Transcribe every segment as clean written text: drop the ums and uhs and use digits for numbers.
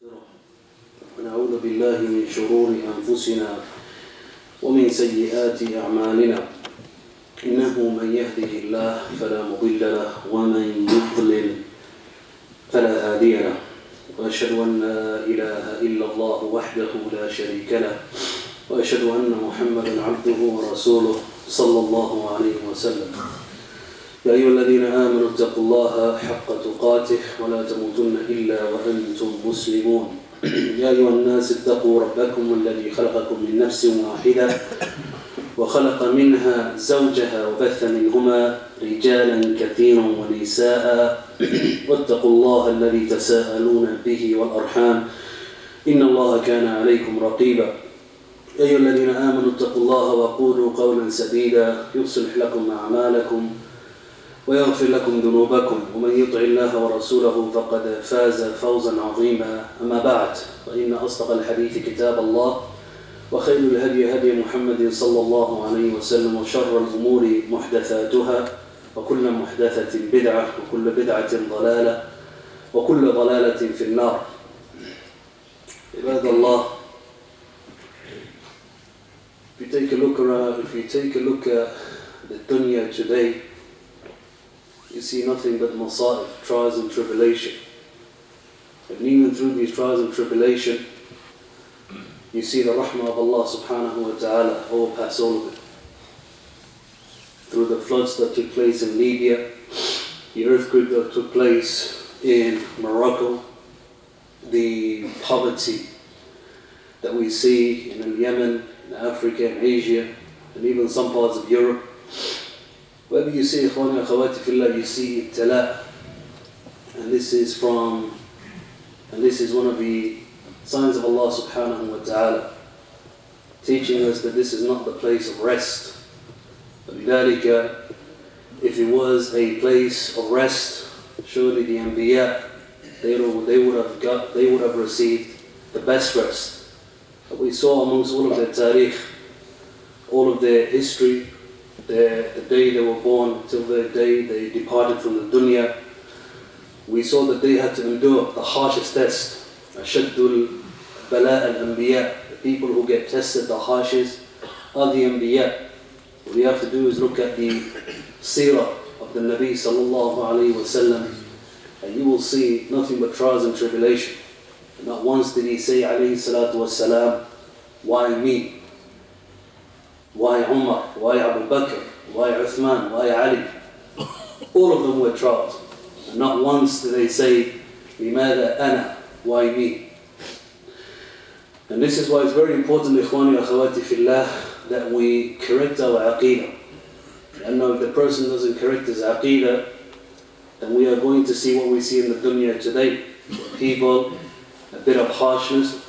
ونعوذ بالله من شرور أنفسنا ومن سيئات أعمالنا إنه من يهده الله فلا مضل له ومن يضلل فلا هادي له وأشهد أن لا إله إلا الله وحده لا شريك له وأشهد أن محمدا عبده ورسوله صلى الله عليه وسلم يا أيها الذين آمنوا اتقوا الله حق تقاته ولا تموتن إلا وأنتم مسلمون يا أيها الناس اتقوا ربكم الذي خلقكم من نفس واحدة وخلق منها زوجها وبث منهما رجالا كثيرا ونساء واتقوا الله الذي تساءلون به والأرحام إن الله كان عليكم رقيبا يا أيها الذين آمنوا اتقوا الله وقولوا قولا سديدا يصلح لكم أعمالكم ويغفر لكم ذنوبكم ومن يطع الله ورسوله فقد فاز فوزا عظيما أما بعد فإن أصدق الحديث كتاب الله وخير الهدي هدي محمد صلى الله عليه وسلم وشر الأمور محدثاتها وكل محدثة بدعة وكل بدعة ضلالة وكل ضلالة في النار. عباد الله, if you take a look at the dunya today, you see nothing but masa'ib, trials and tribulation. And even through these trials and tribulation, you see the rahmah of Allah subhanahu wa ta'ala overpass all of it. Through the floods that took place in Libya, the earthquake that took place in Morocco, the poverty that we see in Yemen, in Africa, in Asia, and even some parts of Europe. Wherever you see ikhwani wa akhawati fillah, you see ibtila. And this is one of the signs of Allah subhanahu wa ta'ala, teaching us that this is not the place of rest. فَلِذَلِكَ, if it was a place of rest, surely the Anbiya, they would have received the best rest. But we saw amongst all of their tariq, all of their history, the day they were born till the day they departed from the dunya, we saw that they had to endure the harshest test. Ashaddul bala al-anbiya, the people who get tested the harshest are the anbiya. What we have to do is look at the seerah of the Nabi sallallahu alayhi wa sallam, and you will see nothing but trials and tribulation. And not once did he say alayhi salatu wassalam, why me? Why Umar? Why Abu Bakr? Why Uthman? Why Ali? All of them were trials. And not once did they say, لِمَاذَا أَنَا? Why me? And this is why it's very important, ikhwani wa akhawati fillah, that we correct our aqeedah. And know if the person doesn't correct his aqeedah, then we are going to see what we see in the dunya today. People, a bit of harshness,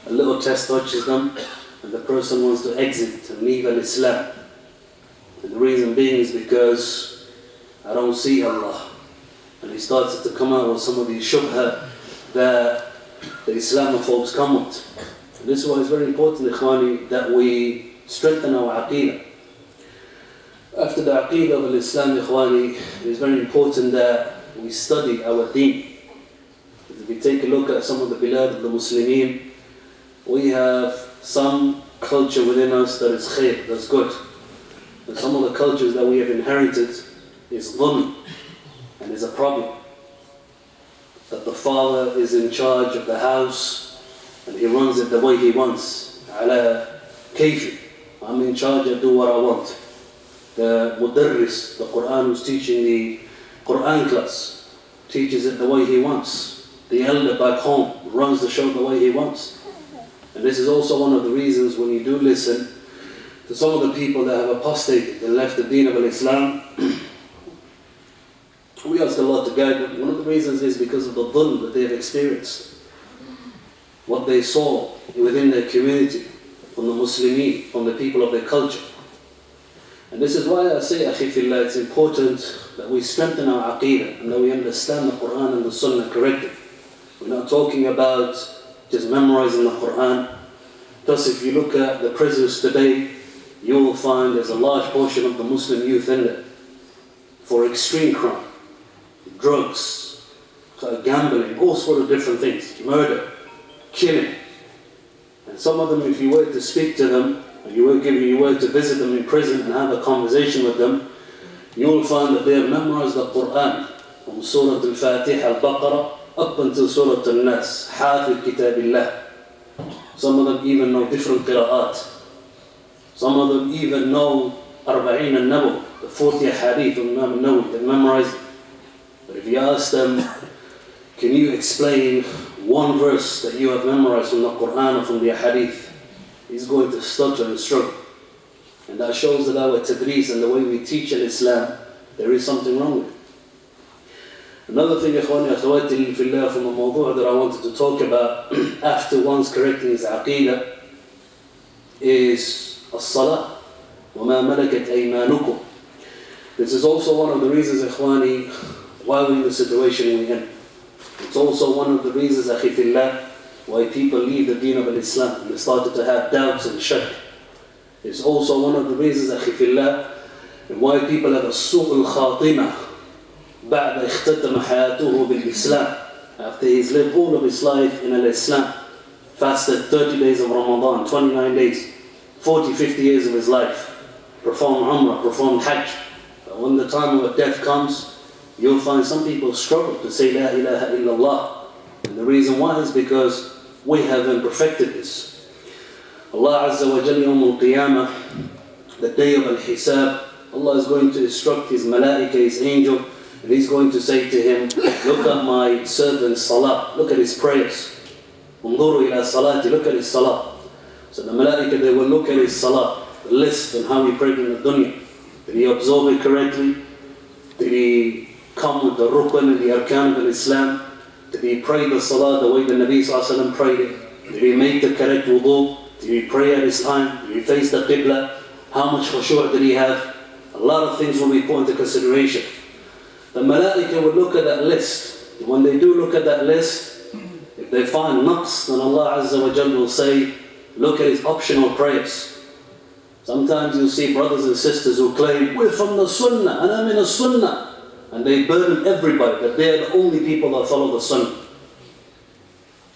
a little test touches them, and the person wants to exit and leave al-Islam. And the reason being is because I don't see Allah. And he starts to come out with some of these shubha that the Islamophobes come with. And this is why it's very important, ikhwani, that we strengthen our aqeedah. After the aqeedah of Islam, ikhwani, it is very important that we study our deen. If we take a look at some of the bilad of the Muslimin, we have some culture within us that is khair, that's good. And some of the cultures that we have inherited is dhulm, and is a problem. That the father is in charge of the house, and he runs it the way he wants. Ala kayfi, I'm in charge, I do what I want. The mudarris, the Quran who's teaching the Quran class, teaches it the way he wants. The elder back home runs the show the way he wants. And this is also one of the reasons when you do listen to some of the people that have apostated and left the deen of Islam, we ask Allah to guide them. One of the reasons is because of the dhulm that they have experienced. What they saw within their community, from the Muslimin, from the people of their culture. And this is why I say, akhi fillah, it's important that we strengthen our aqeedah and that we understand the Quran and the Sunnah correctly. We're not talking about just memorizing the Quran. Thus, if you look at the prisons today, you will find there's a large portion of the Muslim youth in there for extreme crime, drugs, gambling, all sorts of different things, murder. killing. And some of them, if you were to speak to them, and you were to visit them in prison and have a conversation with them, you will find that they have memorized the Quran from Surah Al-Fatiha, Al-Baqarah, up until Surah Al-Nas, Hafid Kitabillah. Some of them even know different qira'at. Some of them even know Arba'in al-Nawawi, the 40 hadith of Imam al-Nawawi, they memorize it. But if you ask them, can you explain one verse that you have memorized from the Quran or from the hadith, he's going to stutter and struggle. And that shows that our tadris and the way we teach in Islam, there is something wrong with it. Another thing, ikhwani akhawati fillah, from a mawdu' that I wanted to talk about after one's correcting his aqeedah is as-salah wa ma malakat aymanukum. This is also one of the reasons, ikhwani, why we're in the situation we're in. It's also one of the reasons, akhi fillah, why people leave the deen of Islam and they started to have doubts and shak. It's also one of the reasons, akhi fillah, why people have a su'ul khatimah بعد اختتم حياته بالإسلام, after he's lived all of his life in al-Islam, fasted 30 days of Ramadan, 29 days, 40, 50 years of his life, performed Umrah, performed Hajj. But when the time of death comes, you'll find some people struggle to say La ilaha illallah. And the reason why is because we haven't perfected this. Allah Azza wa Jalla Yawm al-Qiyamah, the day of al-Hisab, Allah is going to instruct His malaika, His angel, and He's going to say to him, look at my servant's salah, look at his prayers. Unzuru ila salati, look at his salah. So the malaika, they will look at his salah, the list and how he prayed in the dunya. Did he observe it correctly? Did he come with the rukn and the arkan of Islam? Did he pray the salah the way the Nabi ﷺ prayed it? Did he make the correct wudu? Did he pray at his time? Did he face the qibla? How much khushu' did he have? A lot of things will be put into consideration. The malaika will look at that list. When they do look at that list, if they find naqs, then Allah Azza wa Jalla will say, look at his optional prayers. Sometimes you'll see brothers and sisters who claim, we're from the sunnah, and I'm in a sunnah. And they burden everybody that they're the only people that follow the sunnah.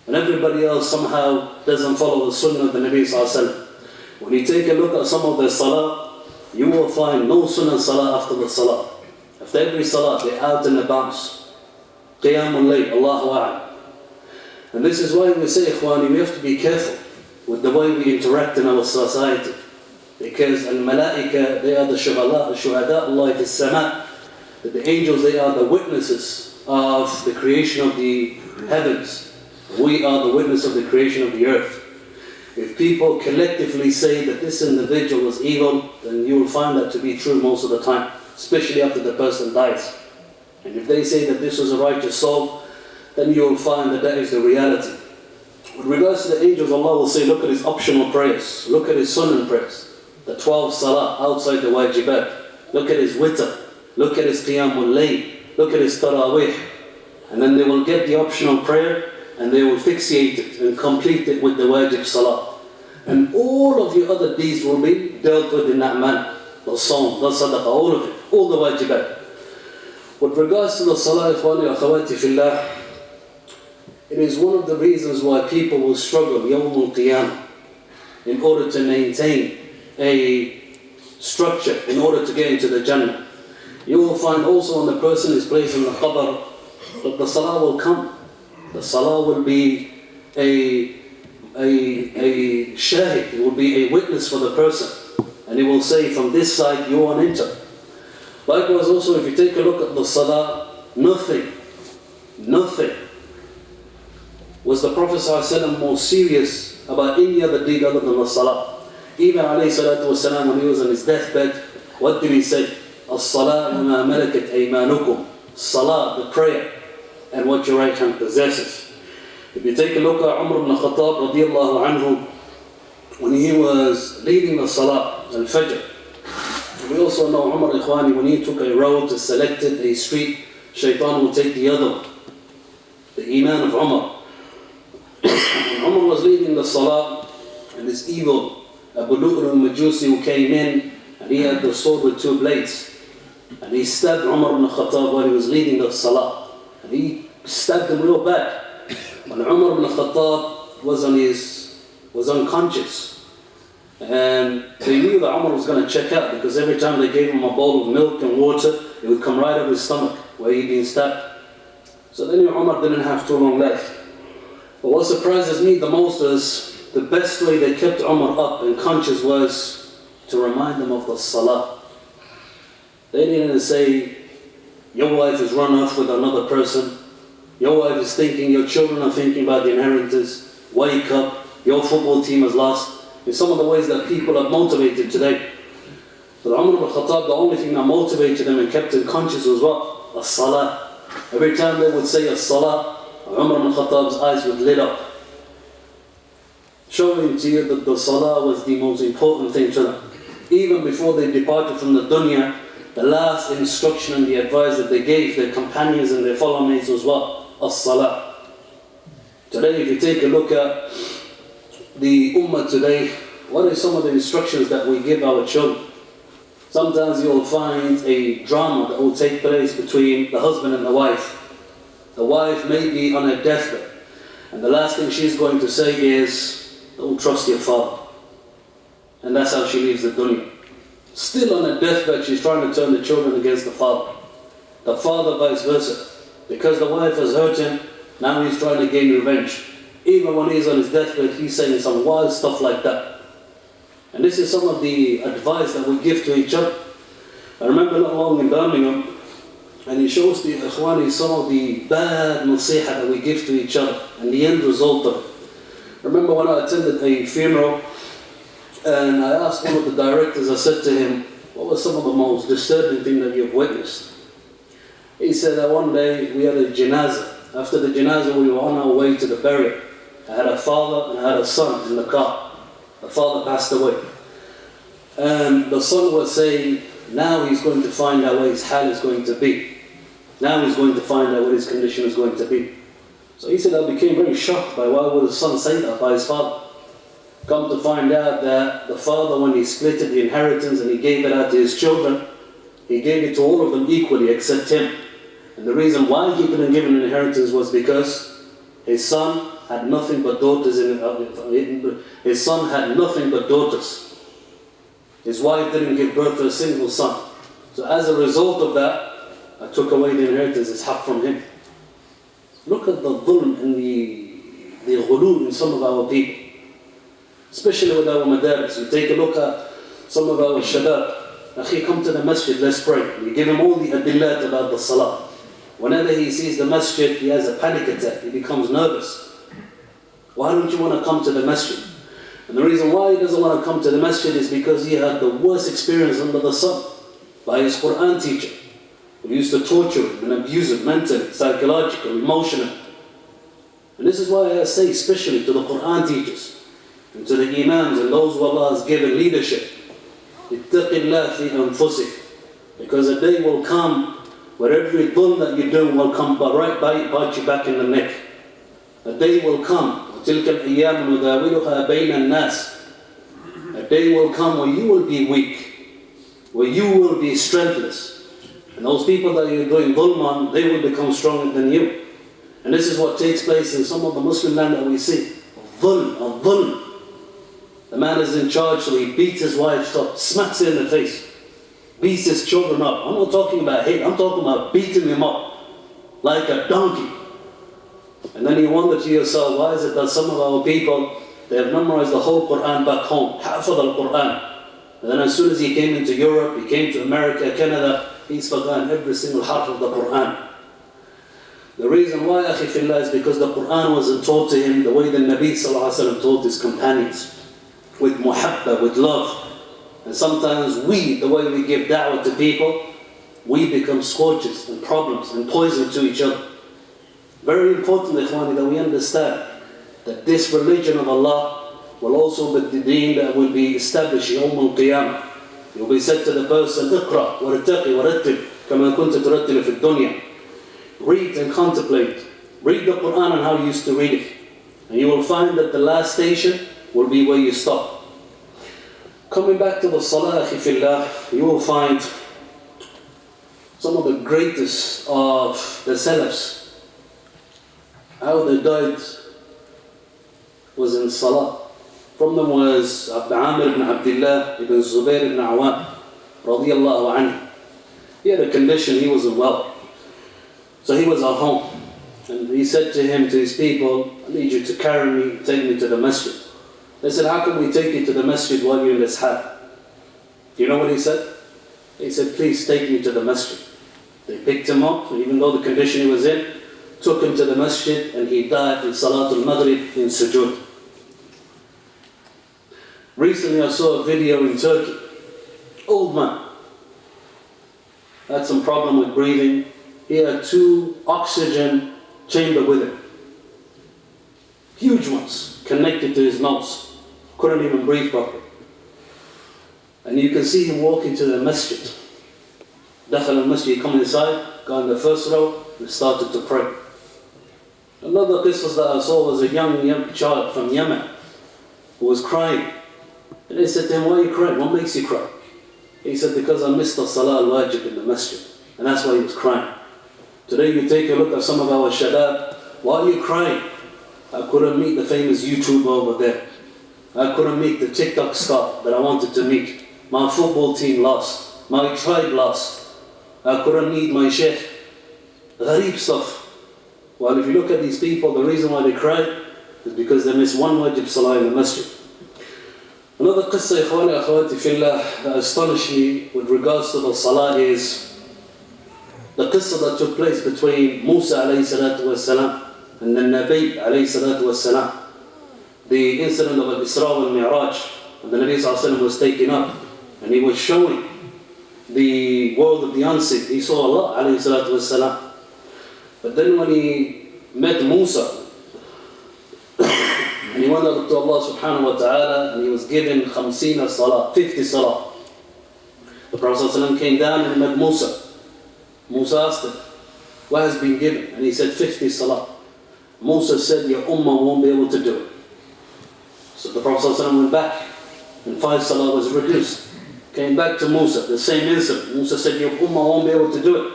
And everybody else somehow doesn't follow the sunnah of the Nabi ﷺ. When you take a look at some of their salah, you will find no sunnah salah after the salah. After every salah, they're out in the bounce. Qiyamul layl, Allahu a'lam. And this is why we say, ikhwani, we have to be careful with the way we interact in our society. Because al-malaika, they are the shuhada, Allah is sama. That the angels, they are the witnesses of the creation of the heavens. We are the witness of the creation of the earth. If people collectively say that this individual was evil, then you will find that to be true most of the time, especially after the person dies. And if they say that this was a righteous soul, then you will find that that is the reality. With regards to the angels, Allah will say, look at his optional prayers, look at his sunnah prayers, the 12 salah outside the wajibat, look at his witr, look at his qiyamul layl, look at his tarawih. And then they will get the optional prayer and they will fixate it and complete it with the wajib salah. And all of your other deeds will be dealt with in that manner. The sawm, the sadaqah, all of it, all the wajibat. With regards to the salah, ikhwani akhawati fillah, it is one of the reasons why people will struggle yawm al-qiyamah in order to maintain a structure, in order to get into the Jannah. You will find also when the person is placed in the qabr, that the salah will come. The salah will be a shahid, it will be a witness for the person. And he will say, from this side you won't enter. Likewise also, if you take a look at the salah, nothing was the Prophet ﷺ more serious about any other deed other than the salah. Even alayhi salatu wasalam, when he was on his deathbed, what did he say? As-salah wa ma malakat aymanukum. Salah, the prayer, and what your right hand possesses. If you take a look at Umar ibn Khattab radiyallahu anhu, when he was leading the salah, al-fajr, we also know Umar ikhwani, when he took a road to select a street, shaitan will take the other one. The iman of Umar. When Umar was leading the salah, and this evil Abu Lu'lu al-Majusi who came in, and he had the sword with two blades, and he stabbed Umar ibn Khattab while he was leading the salah, and he stabbed him real bad. When Umar ibn Khattab was unconscious. And they knew that Umar was going to check out, because every time they gave him a bowl of milk and water, it would come right up his stomach where he'd been stabbed. So they knew Umar didn't have too long left. But what surprises me the most is the best way they kept Umar up and conscious was to remind them of the salah. They didn't say, your wife has run off with another person, your wife is thinking, your children are thinking about the inheritance, wake up, your football team has lost. In some of the ways that people are motivated today. But Umar ibn Khattab, the only thing that motivated them and kept them conscious was what? As-salah. Every time they would say as-salah, Umar ibn Khattab's eyes would lit up, showing to you that the salah was the most important thing to them. Even before they departed from the dunya, the last instruction and the advice that they gave their companions and their follow-mates was what? As-salah. Today, if you take a look at the ummah today, what are some of the instructions that we give our children? Sometimes you'll find a drama that will take place between the husband and the wife. The wife may be on her deathbed, and the last thing she's going to say is, don't trust your father. And that's how she leaves the dunya. Still on her deathbed, she's trying to turn the children against the father. The father vice versa. Because the wife has hurt him, now he's trying to gain revenge. Even when he's on his deathbed, he's saying some wild stuff like that. And this is some of the advice that we give to each other. I remember not long in Birmingham, and he shows the Ikhwani some of the bad nasiha that we give to each other, and the end result of it. I remember when I attended a funeral, and I asked one of the directors, I said to him, what was some of the most disturbing thing that you've witnessed? He said that one day we had a janazah. After the janazah, we were on our way to the burial. I had a father and I had a son in the car. The father passed away. And the son was saying, now he's going to find out what his hal is going to be. Now he's going to find out what his condition is going to be. So he said, I became very shocked by why would the son say that by his father. Come to find out that the father, when he split the inheritance and he gave it out to his children, he gave it to all of them equally except him. And the reason why he couldn't give an inheritance was because his son had nothing but daughters. His son had nothing but daughters. His wife didn't give birth to a single son. So as a result of that, I took away the inheritance, his haqq from him. Look at the dhulm and the ghulul in some of our people. Especially with our madaris. You take a look at some of our shabab. Akhi, come to the masjid, let's pray. We give him all the adillat about the salah. Whenever he sees the masjid, he has a panic attack. He becomes nervous. Why don't you want to come to the masjid? And the reason why he doesn't want to come to the masjid is because he had the worst experience under the sun by his Quran teacher, who used to torture him and abuse him mentally, psychologically, emotionally. And this is why I say, especially to the Quran teachers and to the imams and those who Allah has given leadership, ittaqi Allah fi anfusik, because a day will come where every dhulm that you do will come right bite you back in the neck. A day will come, وَتِلْكَ الْأَيَّامُ نُدَاوِلُهَا بَيْنَ النَّاسِ. A day will come where you will be weak, where you will be strengthless. And those people that you're doing dhulm on, they will become stronger than you. And this is what takes place in some of the Muslim land that we see. Dhulm. The man is in charge, so he beats his wife up, smacks her in the face, beats his children up. I'm not talking about hate, I'm talking about beating them up like a donkey. And then you wonder to yourself, why is it that some of our people, they have memorized the whole Quran back home, hafadh al-Quran. And then as soon as he came into Europe, he came to America, Canada, he's forgotten every single harf of the Quran. The reason why, akhi fillah, is because the Quran wasn't taught to him the way the Nabi sallallahu alaihi wasallam taught his companions. With muhabba, with love. And sometimes we, the way we give da'wah to people, we become scourges and problems and poison to each other. Very important, ikhwani, that we understand that this religion of Allah will also be the deen that will be established yawm al-qiyamah. It will be said to the person, اقرأ ورتقي ورتل كما كنت ترتل في الدنيا. Read and contemplate. Read the Quran and how you used to read it. And you will find that the last station will be where you stop. Coming back to the salah, akhi fillah, you will find some of the greatest of the salafs, how they died was in Salah. From them was Amr ibn Abdullah ibn Zubair ibn Awam radiyallahu anhu. He had a condition, he wasn't well. So he was at home. And he said to his people, I need you to carry me, take me to the masjid. They said, how can we take you to the masjid while you're in this hat? Do you know what he said? He said, please take me to the masjid. They picked him up, even though the condition he was in, took him to the masjid, and he died in Salatul Maghrib in sujood. Recently I saw a video in Turkey. Old man. Had some problem with breathing. He had 2 oxygen chambers with him. Huge ones, connected to his nose. Couldn't even breathe properly. And you can see him walking to the masjid. Dakhal al-masjid, he come inside, got in the first row, and started to pray. Another qisas that I saw was a young child from Yemen who was crying. And they said to him, why are you crying? What makes you cry? He said, because I missed the Salah al-Wajib in the masjid. And that's why he was crying. Today you take a look at some of our shabab. Why are you crying? I couldn't meet the famous YouTuber over there. I couldn't meet the TikTok star that I wanted to meet. My football team lost. My tribe lost. I couldn't meet my sheikh. Ghareeb stuff. Well, if you look at these people, the reason why they cry is because they miss one wajib salah in the masjid. Another qissa, ikhwani akhawati fillah, that astonished me with regards to the salah is the qissa that took place between Musa alayhi salatu wassalam and the Nabi alayhi salatu wassalam. The incident of Al-Isra wal-Mi'raj, and the Nabi sallallahu alayhi wa sallam was taken up and he was showing the world of the unseen. He saw Allah alayhi salatu wassalam. But then when he met Musa, and he went up to Allah subhanahu wa ta'ala, and he was given 50 salah. The Prophet ﷺ came down and met Musa. Musa asked him, what has been given? And he said 50 salah. Musa said, your ummah won't be able to do it. So the Prophet ﷺ went back, and 5 salah was reduced. Came back to Musa, the same incident. Musa said, your ummah won't be able to do it.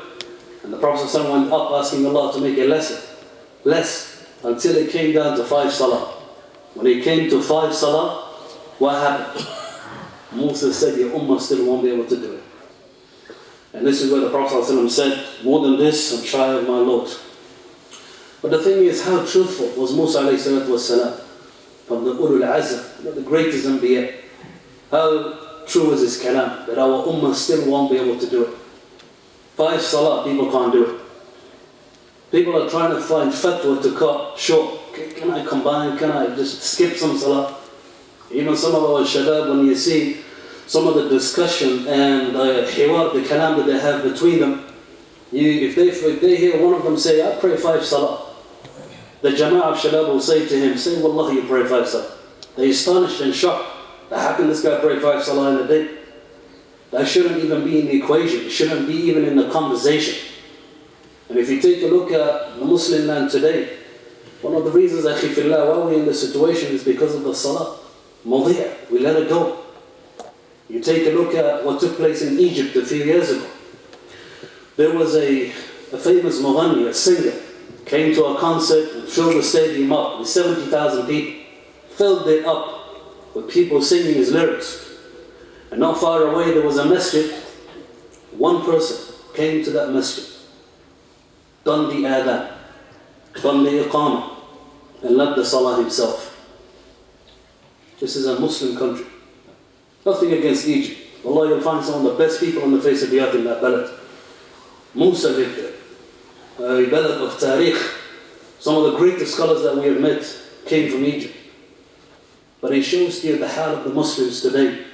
And the Prophet ﷺ went up asking Allah to make it less, until it came down to 5 salah. When it came to 5 salah, what happened? Musa said, your ummah still won't be able to do it. And this is where the Prophet ﷺ said, more than this, I'm shy of my Lord. But the thing is, how truthful was Musa alayhi salatu wassalam, from the Ulul Azm, the greatest Anbiya? How true is his kalam, that our ummah still won't be able to do it? 5 salah, people can't do it. People are trying to find fatwa to cut short. Can I combine? Can I just skip some salah? Even some of our shabab, when you see some of the discussion and the hiwar, the kalam that they have between them, if they hear one of them say, I pray 5 salah, the jama'ah of shabab will say to him, say, Wallahi, you pray 5 salah. They're astonished and shocked. How can this guy pray 5 salah in a day? That shouldn't even be in the equation. It shouldn't be even in the conversation. And if you take a look at the Muslim land today, one of the reasons, akhi fillah, why we're in this situation is because of the salah. Mawdi'a, we let it go. You take a look at what took place in Egypt a few years ago. There was a famous Mughani, a singer, came to a concert and filled the stadium up with 70,000 people. Filled it up with people singing his lyrics. And not far away there was a masjid. One person came to that masjid, done the adhan, done the iqamah, and led the salah himself. This is a Muslim country. Nothing against Egypt. Allah, you'll find some of the best people on the face of the earth in that balad. Musa lived there. A balad of tariq. Some of the greatest scholars that we have met came from Egypt. But it shows you the hal of the Muslims today.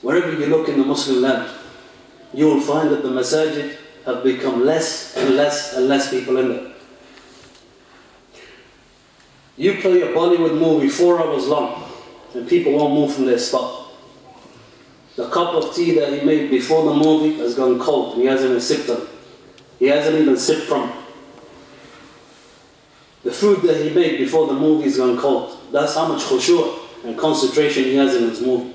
Wherever you look in the Muslim land, you will find that the MASJID have become less and less and less people in there. You play a Bollywood movie 4 hours long and people won't move from their spot. The cup of tea that he made before the movie has gone cold and he hasn't even sipped on it. He hasn't even sipped from it. The food that he made before the movie has gone cold. That's how much khushu' and concentration he has in his movie.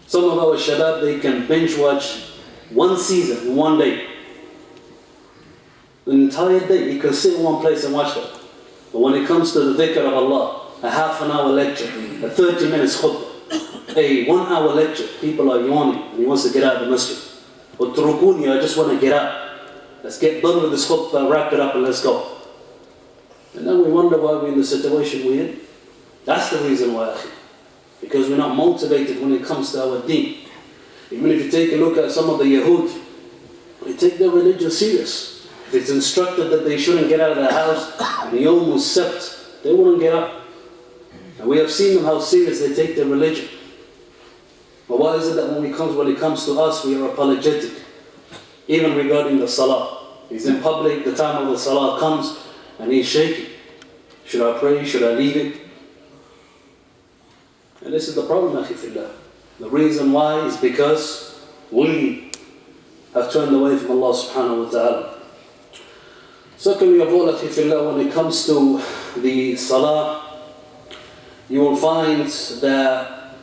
Some of our shabab, they can binge watch one season in one day. The entire day, you can sit in one place and watch that. But when it comes to the dhikr of Allah, a half-an-hour lecture, a 30 minutes khutbah, a 1-hour lecture, people are yawning and he wants to get out of the masjid. Or turukuni, I just want to get out. Let's get done with this khutbah, wrap it up and let's go. And then we wonder why we're in the situation we're in. That's the reason why, akhi. Because we're not motivated when it comes to our deen. Even if you take a look at some of the Yahud, they take their religion serious. If it's instructed that they shouldn't get out of the house, and they almost sept, they wouldn't get up. And we have seen them how serious they take their religion. But why is it that when it comes to us, we are apologetic? Even regarding the salah. He's in public, the time of the salah comes, and he's shaking. Should I pray? Should I leave it? And this is the problem, akhi fillah. The reason why is because we have turned away from Allah subhanahu wa ta'ala. Secondly of all, akhi fillah, when it comes to the salah, you will find that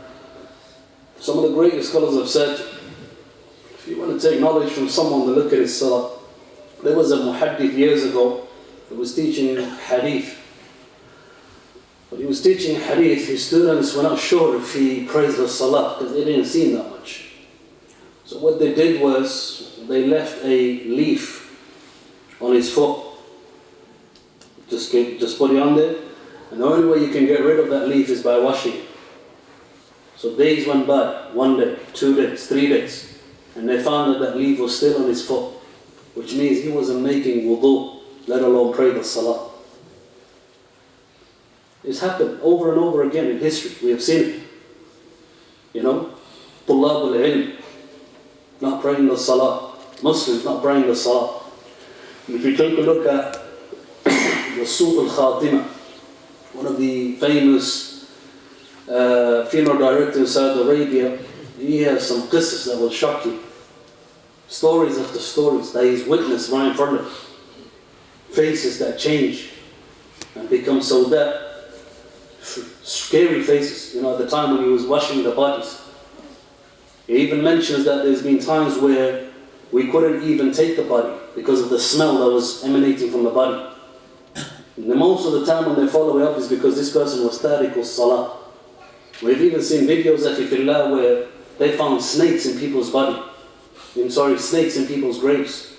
some of the greatest scholars have said, if you want to take knowledge from someone to look at his salah, there was a muhaddith years ago who was teaching hadith. When he was teaching hadith, his students were not sure if he praised the salah because they didn't see him that much. So what they did was, they left a leaf on his foot. Just put it on there, and the only way you can get rid of that leaf is by washing it. So days went by, 1 day, 2 days, 3 days, and they found that that leaf was still on his foot, which means he wasn't making wudu, let alone pray the salah. It's happened over and over again in history. We have seen it. You know, طلاب العلم not praying the salah, Muslims not praying the salah. And if you take a look at the Suq al-Khatima, one of the famous funeral directors in Saudi Arabia, he has some qissas that will shock you. Stories after stories that he's witnessed right in front of him. Faces that change and become so that scary faces, you know, at the time when he was washing the bodies. He even mentions that there's been times where we couldn't even take the body because of the smell that was emanating from the body. And most of the time when they follow it up is because this person was tariq salah. We've even seen videos, akhi fillah, where they found snakes in people's body. Snakes in people's graves.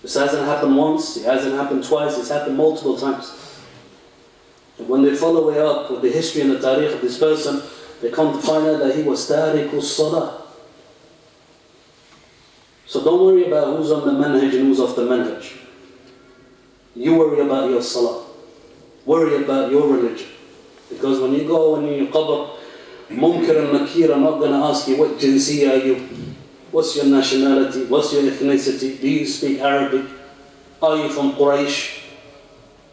This hasn't happened once, it hasn't happened twice, it's happened multiple times. And when they follow it up with the history and the tariq of this person, they come to find out that he was tariq salah. So don't worry about who's on the manhaj and who's off the manhaj. You worry about your salah. Worry about your religion. Because when you go and in your qabr, Munkar and Nakir are not going to ask you what jinsi are you, what's your nationality, what's your ethnicity, do you speak Arabic, are you from Quraysh,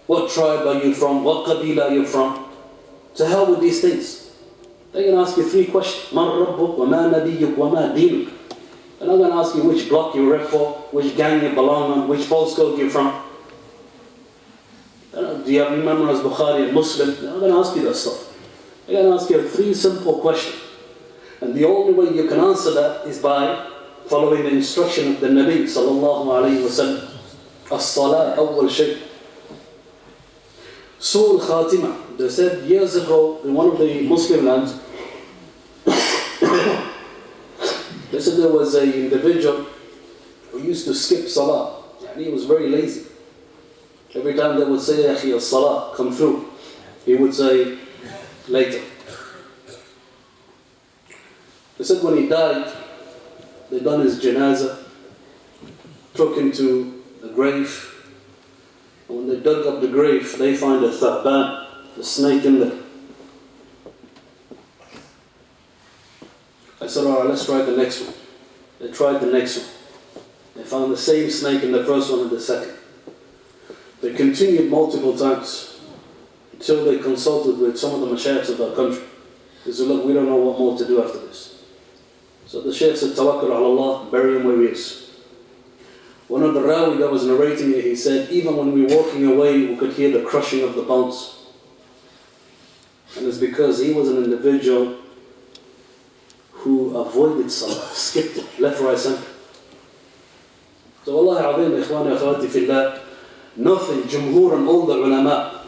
what tribe are you from, what qabila are you from. To hell with these things. They're going to ask you 3 questions. Man rabbuk, wa ma nabiyyuk, wa ma dinuk. They're not going to ask you which block you rep for, which gang you belong on, which postcode you're from. Do you have any memorized Bukhari and Muslim? They're not going to ask you that stuff. They're going to ask you 3 simple questions. And the only way you can answer that is by following the instruction of the Nabi sallallahu alayhi wa sallam. As-salah awwal shay. Suq al-Khatima. They said years ago in one of the Muslim lands, they said there was an individual who used to skip salah. And he was very lazy. Every time they would say, Akhi, as-salah, come through, he would say, later. They said when he died, they done his janazah, took him to the grave, and when they dug up the grave, they find a tha'ban, the snake in there. I said, alright, let's try the next one. They tried the next one. They found the same snake in the first one and the second. They continued multiple times until they consulted with some of the mashayikhs of our country. They said, look, we don't know what more to do after this. So the shaykh said, tawakkul ala Allah, bury him where he is. One of the rawi that was narrating it, he said, even when we were walking away, we could hear the crushing of the bones. And it's because he was an individual who avoided salah, skipped it, left, right, center. So wallahi azim, ikhwani akhawati fillah, nothing, jumhur and all the ulama,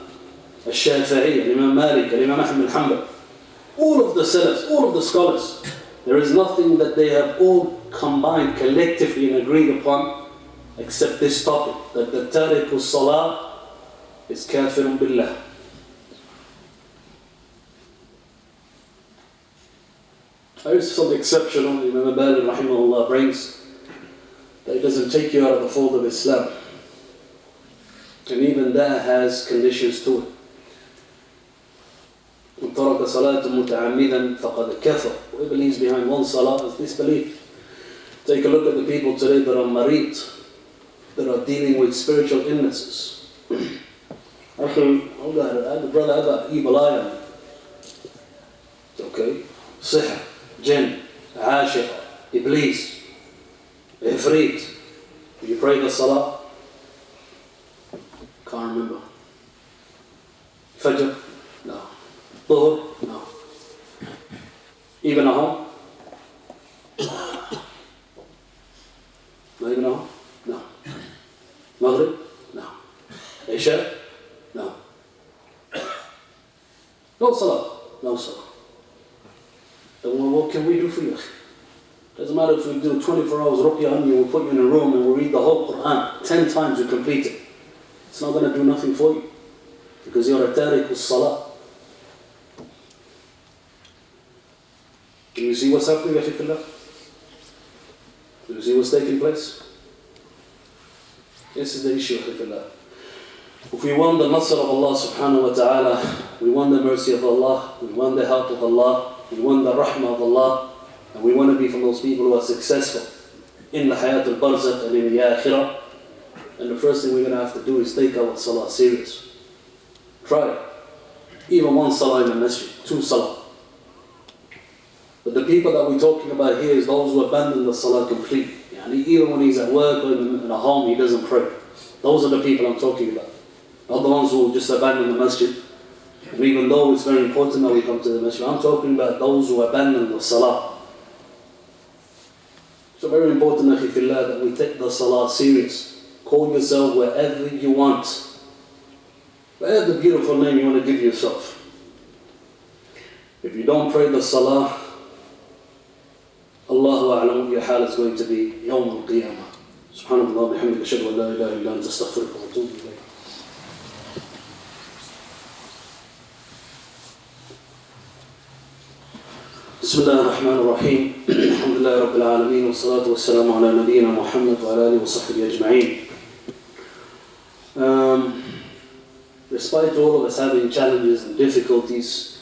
Al-Shafi'i, Imam Malik, Imam Ahmad bin Hanbal, all of the Salafs, all of the scholars, there is nothing that they have all combined collectively and agreed upon except this topic, that the tariqu salah is kafirun billah. There is some exceptional, Imam Malik rahimahullah brings, that it doesn't take you out of the fold of Islam. And even that has conditions to it. من ترك صلاة متعمدا فقد كفر. Whoever leaves behind one salah is disbelief. Take a look at the people today that are marid, that are dealing with spiritual illnesses. I had a brother had an evil eye on him. Okay? Sihr, jinn, aashiq, iblis, ifrit. You pray the salah? Can't remember. Fajr? No. Dhuhr? No. Even a home? Not even a home? No. Maghrib? No. Isha? No. No salah? No salah. Then what can we do for you? Doesn't matter if we do 24 hours ruqyah on you, we put you in a room and we read the whole Quran 10 times, you complete it. It's not going to do nothing for you because you're a tariq salah. Do you see what's happening, Akhifillah? Do you see what's taking place? This is the issue, Akhifillah. If we want the nasr of Allah subhanahu wa ta'ala, we want the mercy of Allah, we want the help of Allah, we want the rahmah of Allah, and we want to be from those people who are successful in the hayat al-barzakh and in the akhirah, and the first thing we're going to have to do is take our salah serious. Try it. Even one salah in the masjid, 2 salah. But the people that we're talking about here is those who abandon the salah completely. Even when he's at work or in a home, he doesn't pray. Those are the people I'm talking about. Not the ones who just abandon the masjid. And even though it's very important that we come to the masjid, I'm talking about those who abandon the salah. So very important, Akhifillah, that we take the salah serious. Call yourself wherever you want. Whatever the beautiful name you want to give yourself. If you don't pray the salah, Allahu a'lam what your hal is going to be يوم القيامة. سبحان الله وبحمدك أشهد أن لا إله إلا أنت أستغفرك وأتوب إليك. بسم الله الرحمن الرحيم. الحمد لله رب العالمين والصلاة والسلام على نبينا محمد وعلى آله وصحبه أجمعين. Despite all of us having challenges and difficulties,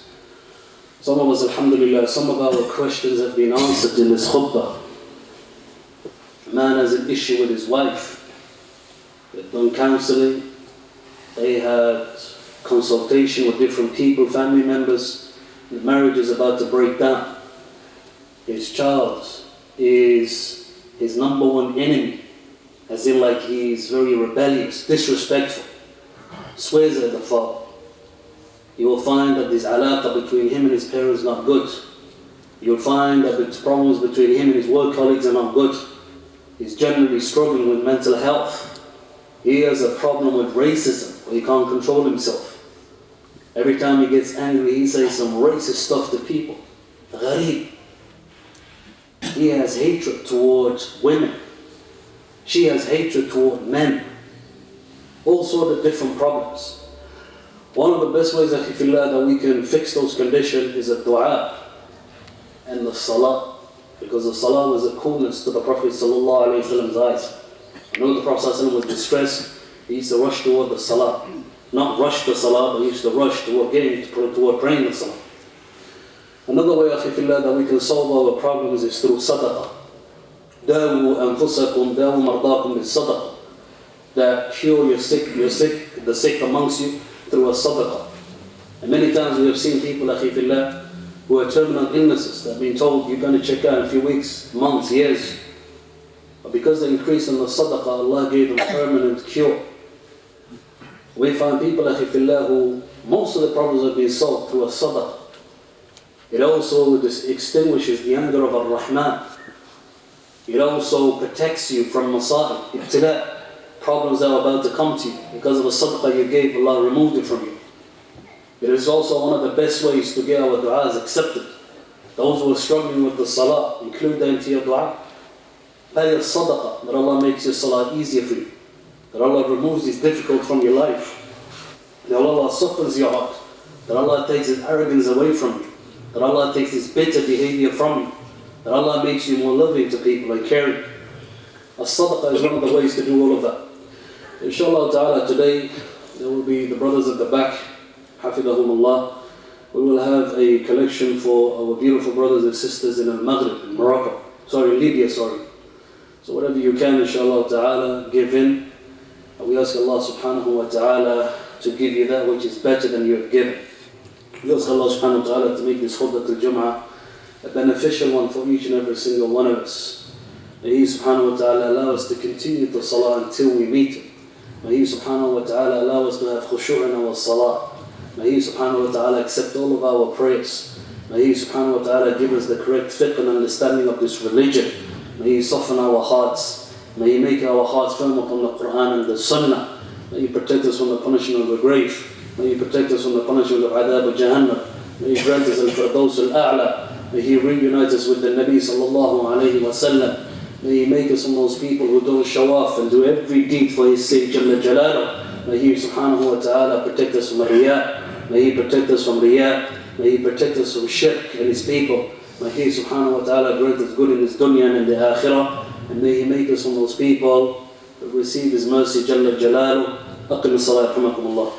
some of us, alhamdulillah, some of our questions have been answered in this khutbah. A man has an issue with his wife. They've done counseling. They had consultation with different people, family members. The marriage is about to break down. His child is his number one enemy. As in like he's very rebellious, disrespectful. Swears at the father. You will find that this alaqah between him and his parents is not good. You'll find that the problems between him and his work colleagues are not good. He's generally struggling with mental health. He has a problem with racism, where he can't control himself. Every time he gets angry, he says some racist stuff to people. Gharib. He has hatred towards women. She has hatred toward men. All sorts of different problems. One of the best ways, Akhifillah, that we can fix those conditions is a dua and the salah. Because the salah was a coolness to the Prophet ﷺ's eyes. When the Prophet ﷺ was distressed, he used to rush toward the salah. Not rush the salah, but he used to rush toward praying the salah. Another way, Akhifillah, that we can solve our problems is through sadaqah. Dawu anfusakum, dawu mardakum bil sadaqah. That cure your sick, the sick amongst you, through a sadaqah. And many times we have seen people, Akhifillah, who are terminal illnesses that have been told you're going to check out in a few weeks, months, years. But because they increased in the sadaqah, Allah gave them permanent cure. We find people, Akhifillah, who most of the problems have been solved through a sadaqah. It also extinguishes the anger of Ar-Rahman. It also protects you from masa'ib, ibtila', problems that are about to come to you. Because of a sadaqah you gave, Allah removed it from you. It is also one of the best ways to get our du'as accepted. Those who are struggling with the salah, include that into your du'a. Pay your sadaqah, that Allah makes your salah easier for you. That Allah removes these difficult from your life. That Allah softens your heart. That Allah takes His arrogance away from you. That Allah takes His bitter behavior from you. That Allah makes you more loving to people and caring. As-sadaqah is one of the ways to do all of that. Inshallah ta'ala, today there will be the brothers at the back, hafidahumullah. We will have a collection for our beautiful brothers and sisters in Al-Maghrib, in Morocco. Libya. So whatever you can, inshallah ta'ala, give in. And we ask Allah subhanahu wa ta'ala to give you that which is better than you have given. We ask Allah subhanahu wa ta'ala to make this khutbah al-Juhmah a beneficial one for each and every single one of us. May He subhanahu wa ta'ala allow us to continue the salah until we meet Him. May He subhanahu wa ta'ala allow us to have khushu' in our salah. May He subhanahu wa ta'ala accept all of our prayers. May He subhanahu wa ta'ala give us the correct fiqh and understanding of this religion. May He soften our hearts. May He make our hearts firm upon the Quran and the Sunnah. May He protect us from the punishment of the grave. May He protect us from the punishment of adab of Jahannam. May He grant us al-Firdaus al-A'la. May He reunite us with the Nabi sallallahu alayhi wa sallam. May He make us from those people who don't show off and do every deed for His sake, Jalla Jalaluh. May He subhanahu wa ta'ala protect us from riyah. May He protect us from riyah. May He protect us from shirk and His people. May He subhanahu wa ta'ala grant us good in His dunya and in the akhirah. And may He make us from those people who receive His mercy, Jalla Jalaluh. أقم الصلاة رحمكم الله.